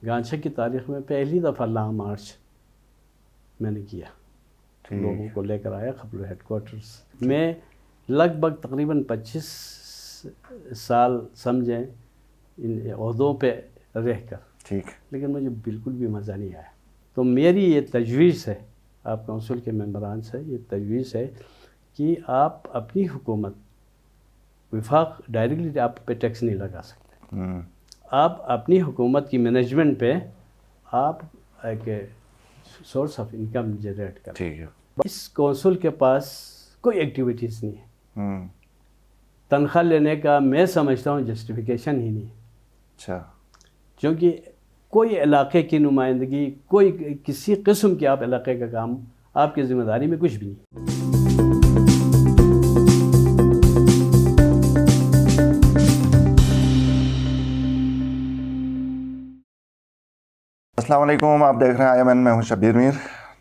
گانچھا کی تاریخ میں پہلی دفعہ لانگ مارچ میں نے کیا، لوگوں کو لے کر آیا خپلو ہیڈ کوارٹرز میں، لگ بھگ تقریباً 25 سال سمجھیں ان عہدوں پہ رہ کر، ٹھیک، لیکن مجھے بالکل بھی مزہ نہیں آیا۔ تو میری یہ تجویز ہے آپ کونسل کے ممبران سے، یہ تجویز ہے کہ آپ اپنی حکومت، وفاق ڈائریکٹلی آپ پہ ٹیکس نہیں لگا سکتے، آپ اپنی حکومت کی مینجمنٹ پہ آپ ایک سورس آف انکم جنریٹ کریں۔ ٹھیک ہے، اس کونسل کے پاس کوئی ایکٹیویٹیز نہیں ہے، تنخواہ لینے کا میں سمجھتا ہوں جسٹیفیکیشن ہی نہیں ہے، اچھا، کیونکہ کوئی علاقے کی نمائندگی، کوئی کسی قسم کے آپ علاقے کا کام آپ کی ذمہ داری میں کچھ بھی نہیں۔ السلام علیکم، آپ دیکھ رہے ہیں IMN، میں ہوں شبیر میر۔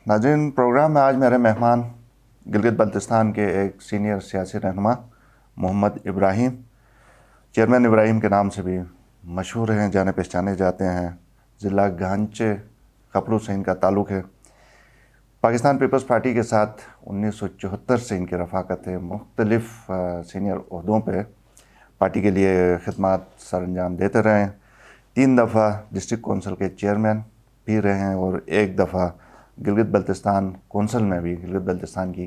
ناظرین، پروگرام میں آج میرے مہمان گلگت بلتستان کے ایک سینئر سیاسی رہنما محمد ابراہیم، چیئرمین ابراہیم کے نام سے بھی مشہور ہیں، جانے پہچانے جاتے ہیں۔ ضلع گانچے خپلو سے ان کا تعلق ہے۔ پاکستان پیپلز پارٹی کے ساتھ 1974 سے ان کی رفاقت ہے۔ مختلف سینئر عہدوں پہ پارٹی کے لیے خدمات سر انجام دیتے رہے ہیں۔ 3 دفعہ ڈسٹرکٹ کونسل کے چیئرمین بھی رہے ہیں اور 1 دفعہ گلگت بلتستان کونسل میں بھی گلگت بلتستان کی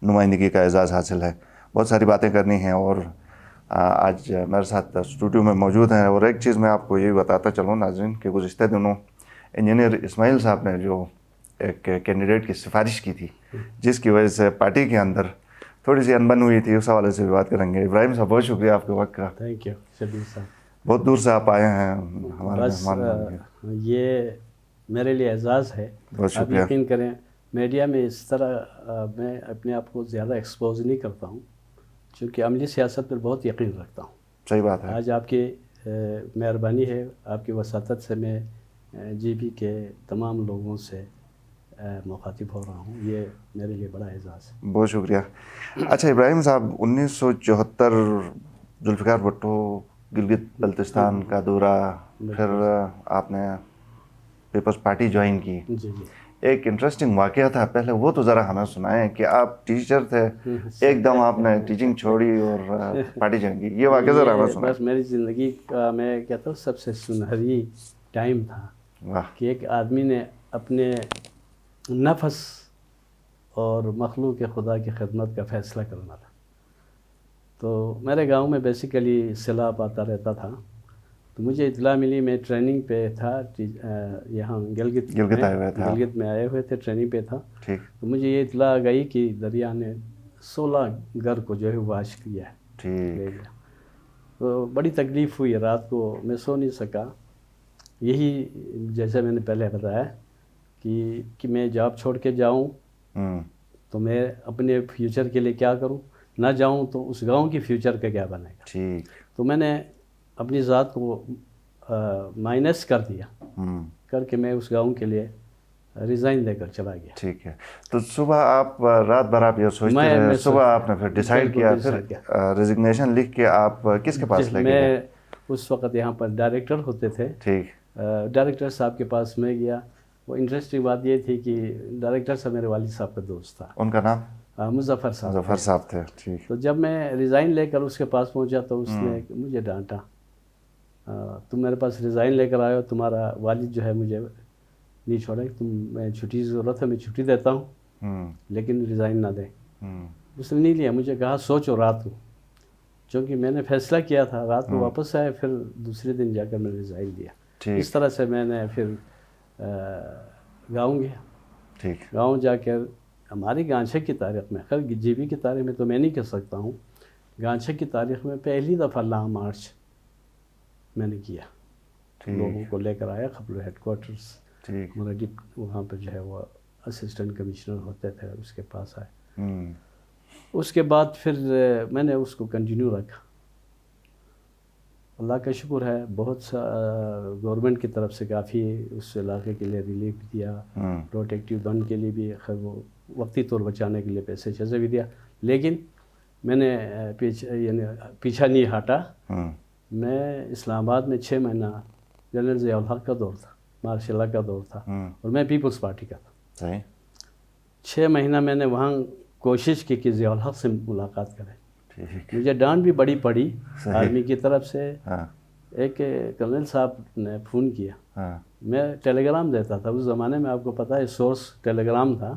نمائندگی کا اعزاز حاصل ہے۔ بہت ساری باتیں کرنی ہیں اور آج میرے ساتھ اسٹوڈیو میں موجود ہیں۔ اور ایک چیز میں آپ کو یہ بتاتا چلوں ناظرین کہ گزشتہ دنوں انجینئر اسماعیل صاحب نے جو ایک کینڈیڈیٹ کی سفارش کی تھی، جس کی وجہ سے پارٹی کے اندر تھوڑی سی انبن ہوئی تھی، اس حوالے سے بھی بات کریں گے۔ ابراہیم صاحب، بہت شکریہ آپ کے وقت کا۔ تھینک یو شبیر صاحب، بہت دور سے آپ آئے ہیں ہمارے بس مہمان۔ یہ میرے لیے اعزاز ہے۔ بہت آپ شکریہ۔ یقین کریں میڈیا میں اس طرح میں اپنے آپ کو زیادہ ایکسپوز نہیں کرتا ہوں، چونکہ عملی سیاست پر بہت یقین رکھتا ہوں۔ صحیح بات ہے۔ آج آپ کی مہربانی ہے، آپ کی وساطت سے میں GB کے تمام لوگوں سے مخاطب ہو رہا ہوں، یہ میرے لیے بڑا اعزاز ہے۔ بہت شکریہ۔ اچھا ابراہیم صاحب، 1974 ذوالفقار بھٹو گلگت بلتستان کا دورہ، پھر آپ نے پیپلز پارٹی جوائن کی۔ جی جی، ایک انٹرسٹنگ واقعہ تھا، پہلے وہ تو ذرا ہمیں سنائیں کہ آپ ٹیچر تھے، ایک دم آپ نے ٹیچنگ چھوڑی اور پارٹی جوائن کی، یہ واقعہ ذرا ہمیں سنائیں۔ بس میری زندگی کا میں کہتا ہوں سب سے سنہری ٹائم تھا کہ ایک آدمی نے اپنے نفس اور مخلوق خدا کی خدمت کا فیصلہ کرنا تھا۔ تو میرے گاؤں میں بیسیکلی سیلاب آتا رہتا تھا، تو مجھے اطلاع ملی، میں ٹریننگ پہ تھا یہاں گلگت میں آئے ہوئے تھے، ٹریننگ پہ تھا۔ تو مجھے یہ اطلاع گئی کہ دریا نے 16 گھر کو جو ہے واش کیا ہے، لے گیا۔ تو بڑی تکلیف ہوئی، رات کو میں سو نہیں سکا۔ یہی جیسے میں نے پہلے بتایا کہ میں جاب چھوڑ کے جاؤں تو میں اپنے فیوچر کے لیے کیا کروں، نہ جاؤں تو اس گاؤں کی فیوچر کا کیا بنے گا۔ تو میں نے اپنی ذات کو مائنس کر دیا، کر کے میں اس گاؤں کے لیے ریزائن دے کر چلا گیا۔ ٹھیک ہے، تو صبح آپ رات بھر آپ یہ سوچتے رہے، صبح آپ نے پھر ڈیسائیڈ کیا، پھر ریزگنیشن لکھ کے آپ کس کے پاس لے گئے؟ میں اس وقت یہاں پر ڈائریکٹر ہوتے تھے، ڈائریکٹر صاحب کے پاس میں گیا۔ وہ انٹرسٹنگ بات یہ تھی کہ ڈائریکٹر صاحب میرے والد صاحب کا دوست تھا، ان کا نام مظفر صاحب تھے۔ ٹھیک، تو جب میں ریزائن لے کر اس کے پاس پہنچا تو اس نے مجھے ڈانٹا، تم میرے پاس ریزائن لے کر آئے ہو، تمہارا والد جو ہے مجھے نہیں چھوڑے، میں چھٹی کی ضرورت ہے، میں چھٹی دیتا ہوں لیکن ریزائن نہ دیں۔ اس نے نہیں لیا، مجھے کہا سوچو رات کو، چونکہ میں نے فیصلہ کیا تھا۔ رات کو واپس آئے، پھر دوسرے دن جا کر میں نے ریزائن دیا۔ اس طرح سے میں نے پھر گاؤں گیا۔ گاؤں جا کر ہماری گانچھے کی تاریخ میں، خیر GB کی تاریخ میں تو میں نہیں کہہ سکتا ہوں، گانچھے کی تاریخ میں پہلی دفعہ لانگ مارچ میں نے کیا، لوگوں کو لے کر آیا خپلو ہیڈ کوارٹرز، وہاں پہ جو ہے وہ اسسٹنٹ کمشنر ہوتے تھے، اس کے پاس آئے۔ اس کے بعد پھر میں نے اس کو کنٹینیو رکھا۔ اللہ کا شکر ہے، بہت سا گورنمنٹ کی طرف سے کافی اس علاقے کے لیے ریلیف دیا، پروٹیکٹیو بند کے لیے بھی، خیر وہ وقتی طور بچانے کے لیے پیسے چیزیں بھی دیا، لیکن میں نے پیچھا نہیں ہٹا۔ میں اسلام آباد میں 6 مہینہ جنرل ضیاء الحق کا دور تھا، مارشاء اللہ کا دور تھا اور میں پیپلز پارٹی کا تھا. صحیح. 6 مہینہ میں نے وہاں کوشش کی کہ ضیاء الحق سے ملاقات کریں. مجھے ڈانٹ بھی بڑی پڑی آرمی کی طرف سے. ایک کرنل صاحب نے فون کیا. میں ٹیلی گرام دیتا تھا اس زمانے میں, آپ کو پتہ ہے سورس ٹیلی گرام تھا.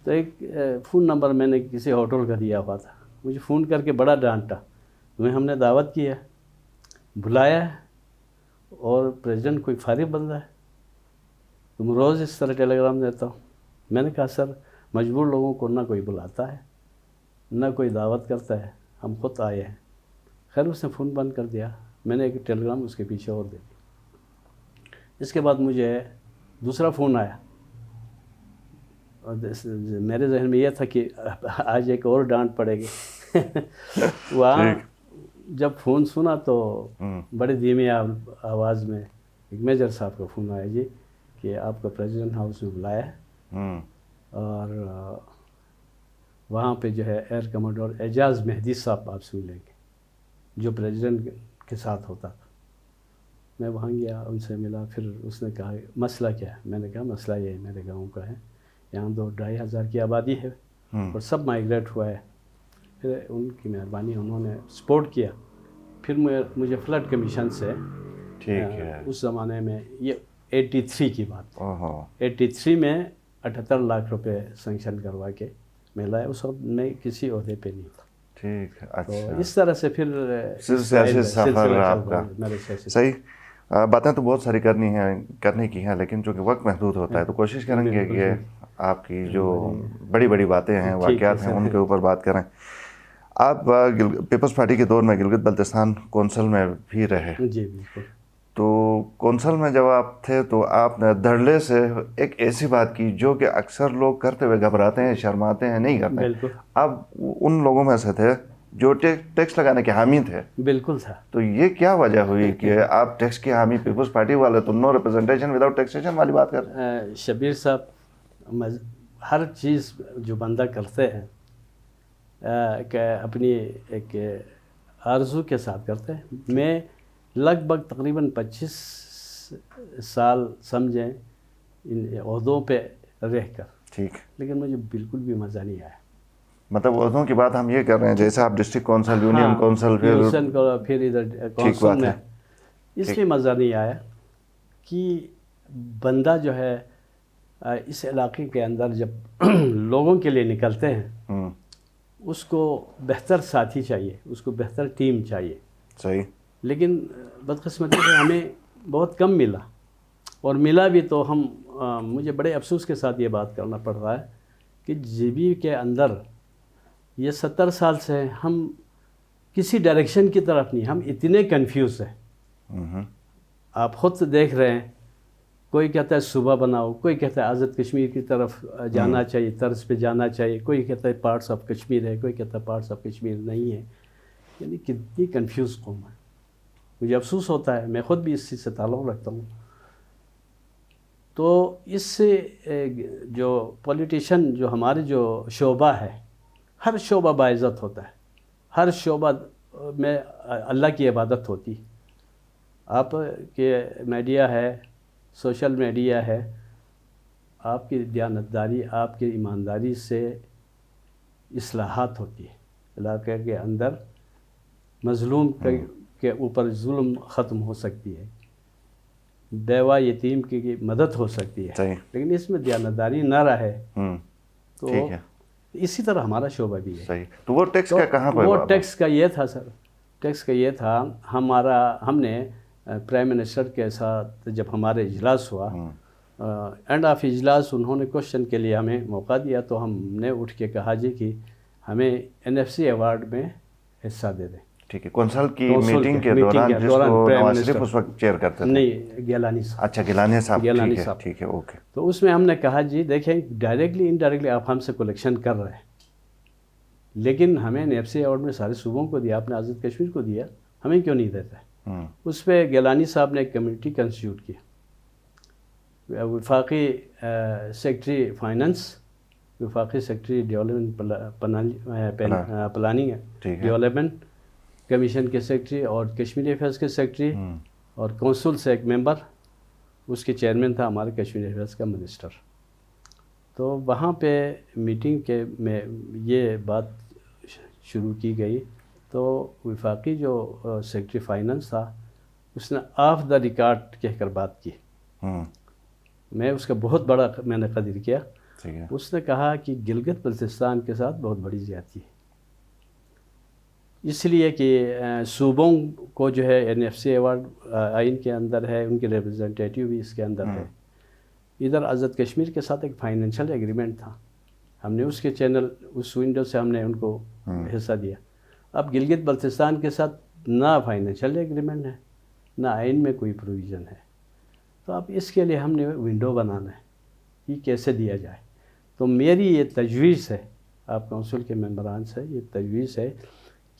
تو ایک فون نمبر میں نے کسی ہوٹل کا دیا ہوا تھا. مجھے فون کر کے بڑا ڈانٹا. تمہیں ہم نے دعوت کی ہے, بلایا ہے, اور پریزیڈنٹ کوئی فارغ بندہ ہے, تم روز اس طرح ٹیلی گرام دیتا ہو. میں نے کہا سر مجبور لوگوں کو نہ کوئی بلاتا ہے نہ کوئی دعوت کرتا ہے, ہم خود آئے ہیں. خیر اس نے فون بند کر دیا. میں نے ایک ٹیلی گرام اس کے پیچھے اور دے دی. اس کے بعد مجھے دوسرا فون آیا اور میرے ذہن میں یہ تھا کہ آج ایک اور ڈانٹ پڑے گی. وہاں جب فون سنا تو بڑے دھیمی آواز میں ایک میجر صاحب کا فون آیا جی کہ آپ کو پریزیڈنٹ ہاؤس میں بلایا ہے اور وہاں پہ جو ہے ایئر کمانڈر اعجاز مہدی صاحب آپ سے ملیں گے جو پریزیڈنٹ کے ساتھ ہوتا تھا. میں وہاں گیا, ان سے ملا. پھر اس نے کہا مسئلہ کیا ہے؟ میں نے کہا مسئلہ یہ میرے گاؤں کا ہے, یہاں 2-2.5 ہزار کی آبادی ہے اور سب مائیگریٹ ہوا ہے. پھر ان کی مہربانی انہوں نے سپورٹ کیا. پھر مجھے فلڈ کمیشن سے اس زمانے میں یہ 83 کی بات ہے, 83 میں 78 لاکھ روپے سینکشن کروا کے ملا ہے. اس وقت میں کسی عہدے پہ نہیں تھا. ٹھیک. تو اس طرح سے پھر سیاسی سفر آپ کا. صحیح. باتیں تو بہت ساری کرنے کی ہیں, لیکن چونکہ وقت محدود ہوتا ہے تو کوشش کریں گے کہ آپ کی جو بڑی بڑی باتیں ہیں, واقعات ہیں, ان کے اوپر بات کریں. آپ پیپلز پارٹی کے دور میں گلگت بلتستان کونسل میں بھی رہے. جی بالکل. تو کونسل میں جب آپ تھے تو آپ نے دھڑلے سے ایک ایسی بات کی جو کہ اکثر لوگ کرتے ہوئے گھبراتے ہیں, شرماتے ہیں, نہیں کرتے. بالکل. آپ ان لوگوں میں سے تھے جو ٹیکس لگانے کے حامی تھے. بالکل تھا. تو یہ کیا وجہ ہوئی کہ آپ ٹیکس کے حامی, پیپلز پارٹی والے تو نو ریپرزنٹیشن وداؤٹ ٹیکسیشن والی بات کر رہے ہیں. شبیر صاحب ہر چیز جو بندہ کرتے ہیں کہ اپنی ایک آرزو کے ساتھ کرتے ہیں. میں لگ بھگ تقریباً 25 سال سمجھیں ان عہدوں پہ رہ کر. ٹھیک. لیکن مجھے بالکل بھی مزہ نہیں آیا. مطلب عہدوں کی بات ہم یہ کر رہے ہیں جیسے آپ ڈسٹرکٹ کونسل, یونین کونسل, پھر ادھر کونسل میں, اس لیے مزہ نہیں آیا کہ بندہ جو ہے اس علاقے کے اندر جب لوگوں کے لیے نکلتے ہیں اس کو بہتر ساتھی چاہیے, اس کو بہتر ٹیم چاہیے. صحیح. لیکن بدقسمتی سے ہمیں بہت کم ملا, اور ملا بھی تو ہم مجھے بڑے افسوس کے ساتھ یہ بات کرنا پڑ رہا ہے کہ جے بی کے اندر یہ 70 سال سے ہم کسی ڈائریکشن کی طرف نہیں, ہم اتنے کنفیوز ہیں. آپ خود دیکھ رہے ہیں, کوئی کہتا ہے صوبہ بناؤ, کوئی کہتا ہے آزاد کشمیر کی طرف جانا چاہیے, طرز پہ جانا چاہیے, کوئی کہتا ہے پارٹس آف کشمیر ہے, کوئی کہتا ہے پارٹس آف کشمیر نہیں ہے. یعنی کتنی کنفیوز قوم ہے. مجھے افسوس ہوتا ہے, میں خود بھی اس چیز سے تعلق رکھتا ہوں. تو اس سے جو پولیٹیشین جو ہمارے جو شعبہ ہے, ہر شعبہ باعزت ہوتا ہے, ہر شعبہ میں اللہ کی عبادت ہوتی. آپ کے میڈیا ہے, سوشل میڈیا ہے, آپ کی دیانتداری, آپ کی ایمانداری سے اصلاحات ہوتی ہے. علاقے کے اندر مظلوم کے اوپر ظلم ختم ہو سکتی ہے, بیوہ یتیم کی مدد ہو سکتی ہے. لیکن اس میں دیانتداری نہ رہے تو اسی طرح ہمارا شعبہ بھی ہے. صحیح. تو وہ ٹیکس کا کہاں پر؟ وہ ٹیکس کا یہ تھا سر, ٹیکس کا یہ تھا ہم نے پرائم منسٹر کے ساتھ جب ہمارے اجلاس ہوا, اینڈ آف اجلاس انہوں نے کوشچن کے لیے ہمیں موقع دیا, تو ہم نے اٹھ کے کہا جی کہ ہمیں NFC ایوارڈ میں حصہ دے دیں. ٹھیک ہے. کونسل کی میٹنگ کے دوران جس کو نواز شریف اس وقت چیئر کرتے تھے؟ نہیں, گیلانی صاحب. اچھا, گیلانی صاحب. گیلانی صاحب. ٹھیک ہے, اوکے. تو اس میں ہم نے کہا جی دیکھیں ڈائریکٹلی انڈائریکٹلی آپ ہم سے کلیکشن کر رہے ہیں, لیکن ہمیں NFC ایوارڈ میں سارے صوبوں کو دیا, آپ نے آزاد کشمیر کو دیا, ہمیں کیوں نہیں دیتا ہے؟ اس پہ گیلانی صاحب نے ایک کمیٹی کنسٹیٹیوٹ کی, وفاقی سیکٹری فائننس, وفاقی secretary development planning development, commission کے سیکٹری اور کشمیری افیئرس کے سیکٹری, اور کونسل سے ایک ممبر, اس کے چیئرمین تھا ہمارے کشمیر افیئرس کا منسٹر. تو وہاں پہ میٹنگ کے میں یہ بات شروع کی گئی تو وفاقی جو سیکرٹری فائنانس تھا اس نے آف دا ریکارڈ کہہ کر بات کی. میں اس کا بہت بڑا میں نے قدر کیا. اس نے کہا کہ گلگت بلتستان کے ساتھ بہت بڑی زیادتی ہے، اس لیے کہ صوبوں کو جو ہے NFC ایوارڈ آئین کے اندر ہے، ان کے ریپرزنٹیٹیو بھی اس کے اندر ہے. ادھر آزاد کشمیر کے ساتھ ایک فائنینشیل ایگریمنٹ تھا، ہم نے اس کے چینل اس ونڈو سے ہم نے ان کو حصہ دیا. اب گلگت بلتستان کے ساتھ نہ فائنینشیل ایگریمنٹ ہے نہ آئین میں کوئی پروویژن ہے. تو اب اس کے لیے ہم نے ونڈو بنانا ہے، یہ کیسے دیا جائے. تو میری یہ تجویز ہے آپ کونسل کے ممبران سے، یہ تجویز ہے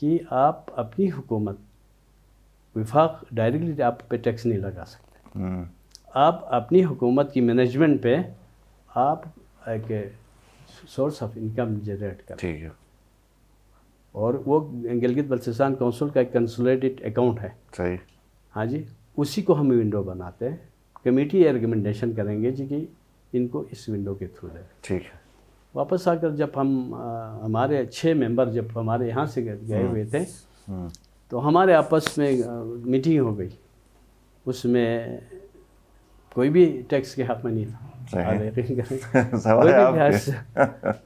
کہ آپ اپنی حکومت وفاق ڈائریکٹلی آپ پہ ٹیکس نہیں لگا سکتے. آپ اپنی حکومت کی مینجمنٹ پہ آپ ایک سورس آف انکم جنریٹ کریں. ٹھیک ہے. اور وہ گلگت بلتستان کونسل کا ایک کنسولیڈیٹ اکاؤنٹ ہے. صحیح. ہاں جی، اسی کو ہم ونڈو بناتے ہیں. کمیٹی ریکمنڈیشن کریں گے جی کہ ان کو اس ونڈو کے تھرو دیں. ٹھیک ہے. واپس آ کر جب ہمارے 6 ممبر جب ہمارے یہاں سے گئے ہوئے تھے تو ہمارے آپس میں میٹنگ ہو گئی. اس میں کوئی بھی ٹیکس کے حق میں نہیں تھا.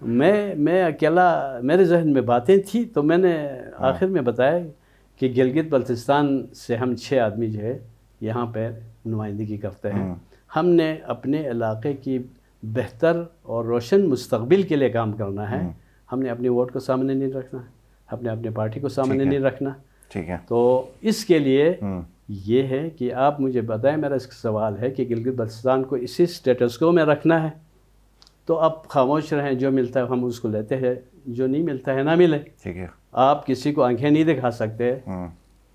میں اکیلا، میرے ذہن میں باتیں تھیں تو میں نے آخر میں بتایا کہ گلگت بلتستان سے ہم 6 آدمی جو ہے یہاں پہ نمائندگی کرتے ہیں. ہم نے اپنے علاقے کی بہتر اور روشن مستقبل کے لیے کام کرنا ہے. ہم نے اپنے ووٹ کو سامنے نہیں رکھنا، ہم نے اپنے پارٹی کو سامنے نہیں رکھنا. ٹھیک ہے. تو اس کے لیے یہ ہے کہ آپ مجھے بتائیں، میرا اس سوال ہے کہ گلگت بلتستان کو اسی سٹیٹس کو میں رکھنا ہے تو آپ خاموش رہیں، جو ملتا ہے ہم اس کو لیتے ہیں، جو نہیں ملتا ہے نہ ملے. ٹھیک ہے. آپ کسی کو آنکھیں نہیں دکھا سکتے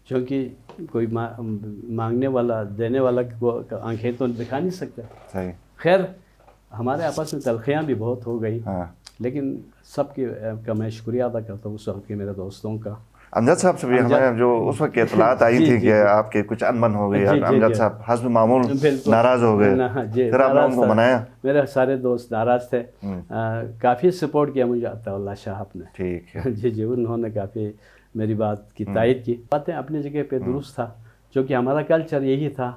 کیونکہ کوئی مانگنے والا دینے والا کو آنکھیں تو دکھا نہیں سکتا. صحیح. خیر ہمارے آپس میں تلخیاں بھی بہت ہو گئی لیکن سب کا میں شکریہ ادا کرتا ہوں اس وقت کے میرے دوستوں کا. امجد صاحب سے بھی ہمیں جو اس وقت اطلاعات آئی تھی کہ آپ کے کچھ انبن ہو گئی، امجد صاحب حسب معمول ناراض ہو گئے، پھر آپ نے ان کو منایا؟ میرے سارے دوست ناراض تھے. کافی سپورٹ کیا مجھے عطا اللہ شاہ نے. ٹھیک ہے. جی انہوں نے کافی میری بات کی تائید کی. باتیں اپنی جگہ پہ درست تھا، جو کہ ہمارا کلچر یہی تھا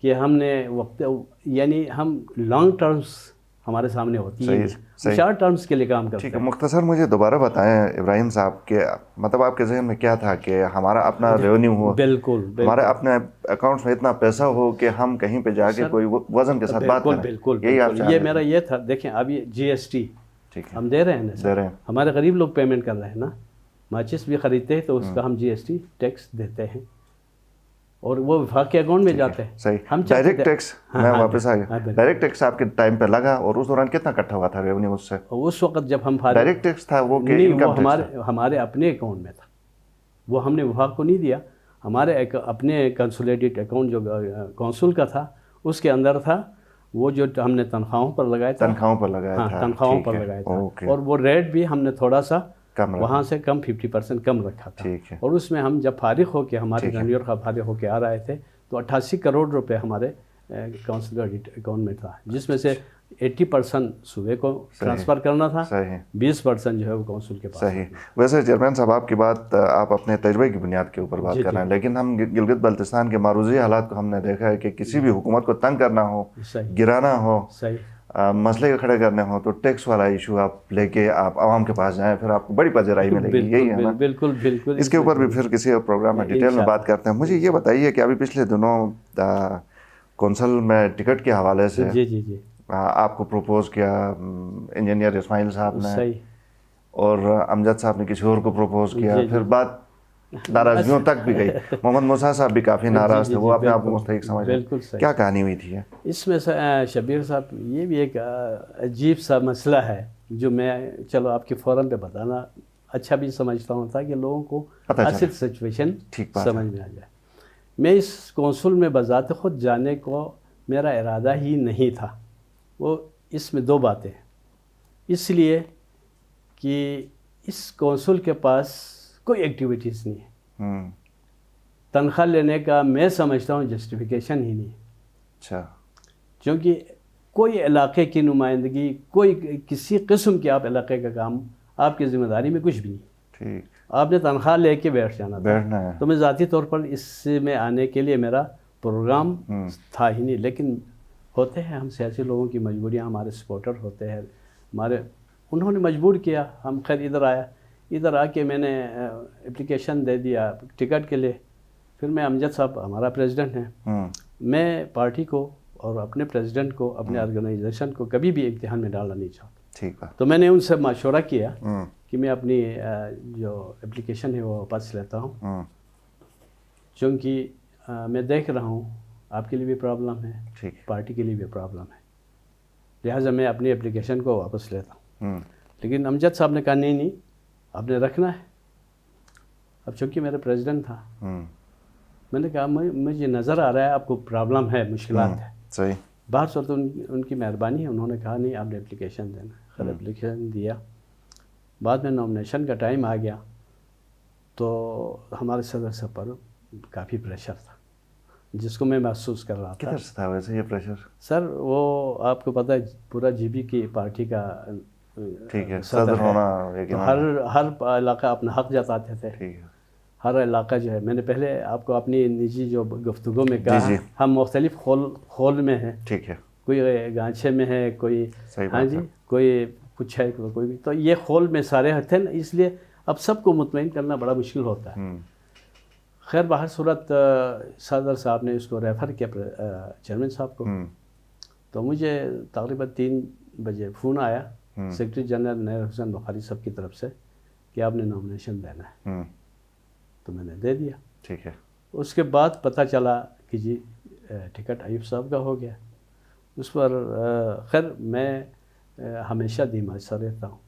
کہ ہم نے وقت یعنی ہم لانگ ٹرمز ہمارے سامنے ہوتی ہے، شارٹ ٹرمز کے لیے کام کرتے ہیں. ٹھیک ہے. مختصر مجھے دوبارہ بتائیں ابراہیم صاحب کہ مطلب آپ کے ذہن میں کیا تھا کہ ہمارا اپنا ریونیو ہو، بالکل ہمارے اپنے اکاؤنٹس میں اتنا پیسہ ہو کہ ہم کہیں پہ جا کے کوئی وزن کے ساتھ بات کریں. بالکل یہ میرا یہ تھا. دیکھیں ابھی GST ہم دے رہے ہیں نا، ہمارے غریب لوگ پیمنٹ کر رہے ہیں نا. ماچس بھی خریدتے ہیں تو اس کا ہم GST ٹیکس دیتے ہیں اور وہ وفاق کے اکاؤنٹ میں جاتے ہیں. صحیح. ڈائریکٹ ٹیکس میں واپس آ گیا. ڈائریکٹ ٹیکس آپ کے ٹائم پہ لگا اور اس دوران کتنا اکٹھا ہوا تھا ریونیو اس سے؟ اس وقت جب ہم ڈائریکٹ ٹیکس تھا وہ کہ انکم ٹیکس تھا؟ ہمارے اپنے اکاؤنٹ میں تھا، وہ ہم نے وفاق کو نہیں دیا. ہمارے اپنے کنسولیڈیٹ اکاؤنٹ جو کونسل کا تھا اس کے اندر تھا. وہ جو ہم نے تنخواہوں پر لگایا تھا، تنخواہوں پر لگایا تھا اور وہ ریٹ بھی ہم نے تھوڑا سا وہاں سے کم 50% کم رکھا تھا. اور اس میں ہم جب فارغ ہو کے ہمارے ٹینیور کا فارغ ہو کے آ رہے تھے تو 88 کروڑ روپے ہمارے کونسل اکاؤنٹ میں تھا، جس میں سے 80% صوبے کو ٹرانسفر کرنا تھا، 20% جو ہے وہ کونسل کے پاس. صحیح. ویسے چیئرمین صاحب آپ کی بات آپ اپنے تجربے کی بنیاد کے اوپر بات کر رہے ہیں، لیکن ہم گلگت بلتستان کے معروضی حالات کو ہم نے دیکھا ہے کہ کسی بھی حکومت کو تنگ کرنا ہو، گرانا ہو، مسئلے کھڑے کرنے ہوں تو ٹیکس والا ایشو آپ لے کے آپ عوام کے پاس جائیں، پھر آپ کو بڑی پذیرائی ملے گی. یہی ہے نا؟ بالکل. اس کے اوپر بھی پھر کسی اور پروگرام میں ڈیٹیل میں بات کرتے ہیں. مجھے یہ بتائیے کہ ابھی پچھلے دنوں کونسل میں ٹکٹ کے حوالے سے آپ کو پروپوز کیا انجینئر اسماعیل صاحب نے اور امجد صاحب نے کسی اور کو پروپوز کیا. پھر بات ناراضگیوں تک بھی گئی. محمد موسیٰ صاحب بھی کافی ناراض تھے، وہ اپنے آپ کو مستحق سمجھ رہے ہیں. کیا کہانی ہوئی تھی اس میں؟ شبیر صاحب یہ بھی ایک عجیب سا مسئلہ ہے جو میں چلو آپ کے فورم پہ بتانا اچھا بھی سمجھتا ہوں تاکہ لوگوں کو اصل سچویشن سمجھ میں آ جائے. میں اس کونسل میں بذات خود جانے کو میرا ارادہ ہی نہیں تھا. وہ اس میں 2 باتیں، اس لیے کہ اس کونسل کے پاس کوئی ایکٹیویٹیز نہیں ہے. تنخواہ لینے کا میں سمجھتا ہوں جسٹیفیکیشن ہی نہیں ہے. اچھا. چونکہ کوئی علاقے کی نمائندگی، کوئی کسی قسم کے آپ علاقے کا کام آپ کی ذمہ داری میں کچھ بھی نہیں. ٹھیک. آپ نے تنخواہ لے کے بیٹھ جانا بیٹھنا ہے. تو میں ذاتی طور پر اس میں آنے کے لیے میرا پروگرام تھا ہی نہیں. لیکن ہوتے ہیں ہم سیاسی لوگوں کی مجبوریاں، ہمارے سپورٹر ہوتے ہیں انہوں نے مجبور کیا. ہم خیر ادھر آ کے میں نے اپلیکیشن دے دیا ٹکٹ کے لیے. پھر میں امجد صاحب ہمارا پریزیڈنٹ ہیں، میں پارٹی کو اور اپنے پریزیڈنٹ کو، اپنے آرگنائزیشن کو کبھی بھی امتحان میں ڈالنا نہیں چاہتا. ٹھیک ہے. تو میں نے ان سے مشورہ کیا کہ میں اپنی جو اپلیکیشن ہے وہ واپس لیتا ہوں، چونکہ میں دیکھ رہا ہوں آپ کے لیے بھی پرابلم ہے، پارٹی کے لیے بھی پرابلم ہے، لہٰذا میں اپنی اپلیکیشن کو واپس لیتا ہوں. لیکن امجد صاحب نے کہا نہیں آپ نے رکھنا ہے. اب چونکہ میرا پریزیڈنٹ تھا، میں نے کہا مجھے نظر آ رہا ہے آپ کو پرابلم ہے، مشکلات ہے. صحیح. باہر صورت ان کی مہربانی ہے، انہوں نے کہا نہیں آپ نے اپلیکیشن دینا. خیر اپلیکیشن دیا. بعد میں نامنیشن کا ٹائم آ گیا تو ہمارے صدر صاحب پر کافی پریشر تھا، جس کو میں محسوس کر رہا تھا. کدھر سے تھا ویسے یہ پریشر؟ سر وہ آپ کو پتہ ہے پورا جی بی کی پارٹی کا ٹھیک ہے صدر ہونا، تو ہر علاقہ اپنا حق جتاتے تھے. ہر علاقہ جو ہے، میں نے پہلے آپ کو اپنی نجی جو گفتگو میں کہا ہم مختلف خول میں ہیں. ٹھیک ہے. کوئی گانچھے میں ہے، کوئی ہاں جی کوئی کچھ ہے، کوئی بھی. تو یہ خول میں سارے تھے نا، اس لیے اب سب کو مطمئن کرنا بڑا مشکل ہوتا ہے. خیر باہر صورت صدر صاحب نے اس کو ریفر کیا چیئرمین صاحب کو. تو مجھے تقریباً 3 بجے فون آیا سیکرٹری جنرل نیر حسین بخاری صاحب کی طرف سے کہ آپ نے نامنیشن دینا ہے. تو میں نے دے دیا. ٹھیک ہے. اس کے بعد پتہ چلا کہ جی ٹکٹ ایوب صاحب کا ہو گیا. اس پر خیر میں ہمیشہ دھیماج سا رہتا ہوں،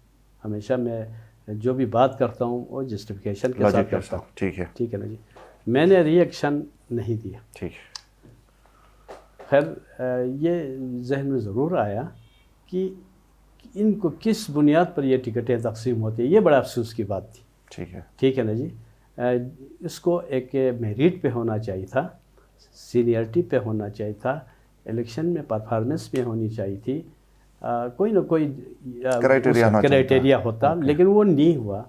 ہمیشہ میں جو بھی بات کرتا ہوں وہ جسٹیفیکیشن کے ساتھ کرتا ہوں. ٹھیک ہے نا جی. میں نے ری ایکشن نہیں دیا. ٹھیک. خیر یہ ذہن میں ضرور آیا کہ ان کو کس بنیاد پر یہ ٹکٹیں تقسیم ہوتی ہیں، یہ بڑا افسوس کی بات تھی. ٹھیک ہے نا جی. اس کو ایک میرٹ پہ ہونا چاہیے تھا، سینئرٹی پہ ہونا چاہیے تھا، الیکشن میں پرفارمنس پہ ہونی چاہیے تھی، کوئی نہ کوئی کرائٹیریا ہوتا. لیکن وہ نہیں ہوا.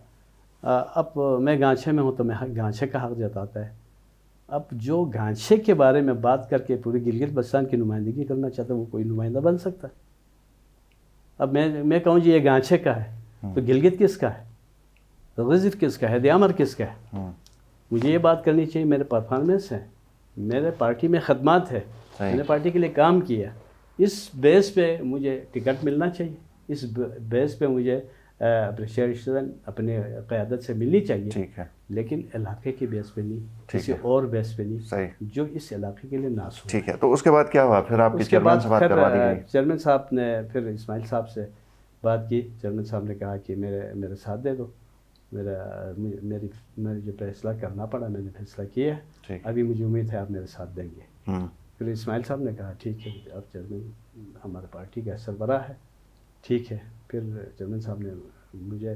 اب میں گانچھے میں ہوں تو میں گانچھے کا حق جتاتا ہے. اب جو گانچھے کے بارے میں بات کر کے پوری گلگت بلتستان کی نمائندگی کرنا چاہتا ہے وہ کوئی نمائندہ بن سکتا ہے. اب میں کہوں جی یہ گانچھے کا ہے تو گلگت کس کا ہے، غزر کس کا ہے، دیامر کس کا ہے. مجھے یہ بات کرنی چاہیے میرے پرفارمنس ہے، میرے پارٹی میں خدمات ہے، میں نے پارٹی کے لیے کام کیا. اس بیس پہ مجھے ٹکٹ ملنا چاہیے، اس بیس پہ مجھے اپریشیشن اپنے قیادت سے ملنی چاہیے. ٹھیک ہے. لیکن علاقے کے بیس پہ نہیں، کسی اور بیس پہ نہیں جو اس علاقے کے لیے ناسو. ٹھیک ہے. تو اس کے بعد کیا ہوا پھر؟ آپ کے چیئرمین سے بات کروا دی گئی؟ چیئرمین صاحب نے پھر اسماعیل صاحب سے بات کی. چیئرمین صاحب نے کہا کہ میرے ساتھ دے دو. میں جو فیصلہ کرنا پڑا میں نے فیصلہ کیا ہے. ابھی مجھے امید ہے آپ میرے ساتھ دیں گے. پھر اسماعیل صاحب نے کہا ٹھیک ہے آپ چیئرمین ہمارے پارٹی کا سربراہ ہے. ٹھیک ہے. پھر چیئرمین صاحب نے مجھے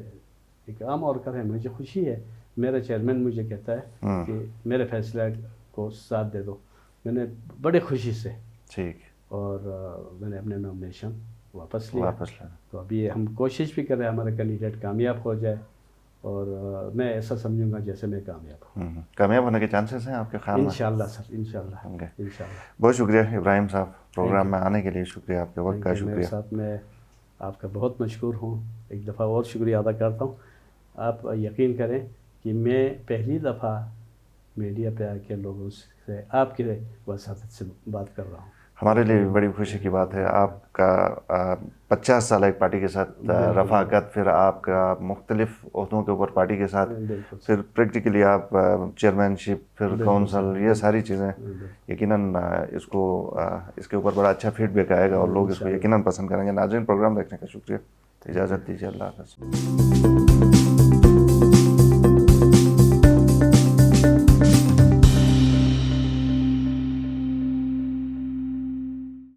ایک عام اور ہے، مجھے خوشی ہے میرا چیئرمین مجھے کہتا ہے کہ میرے فیصلہ کو ساتھ دے دو. میں نے بڑے خوشی سے اور میں نے اپنے نامنیشن واپس لیا. تو ابھی ہم کوشش بھی کر رہے ہیں ہمارا کینڈیڈیٹ کامیاب ہو جائے اور میں ایسا سمجھوں گا جیسے میں کامیاب ہوں. کامیاب ہونے کے چانسز ہیں آپ کے خیال میں؟ انشاءاللہ سر، انشاءاللہ. بہت شکریہ ابراہیم صاحب، پروگرام میں آنے کے لیے شکریہ، آپ کے وقت کا شکریہ. ساتھ میں آپ کا بہت مشکور ہوں. ایک دفعہ اور شکریہ ادا کرتا ہوں. آپ یقین کریں کہ میں پہلی دفعہ میڈیا پہ آ کے لوگوں سے آپ کے وساطت سے بات کر رہا ہوں. ہمارے لیے بھی بڑی خوشی کی بات ہے. آپ کا 50 سال ایک پارٹی کے ساتھ رفاقت، پھر آپ کا مختلف عہدوں کے اوپر پارٹی کے ساتھ، پھر پریکٹیکلی آپ چیئرمین شپ، پھر کونسل، یہ ساری چیزیں یقیناً اس کے اوپر بڑا اچھا فیڈ بیک آئے گا اور لوگ اس کو یقیناً پسند کریں گے. ناظرین، پروگرام دیکھنے کا شکریہ. اجازت دیجیے. اللہ حافظ.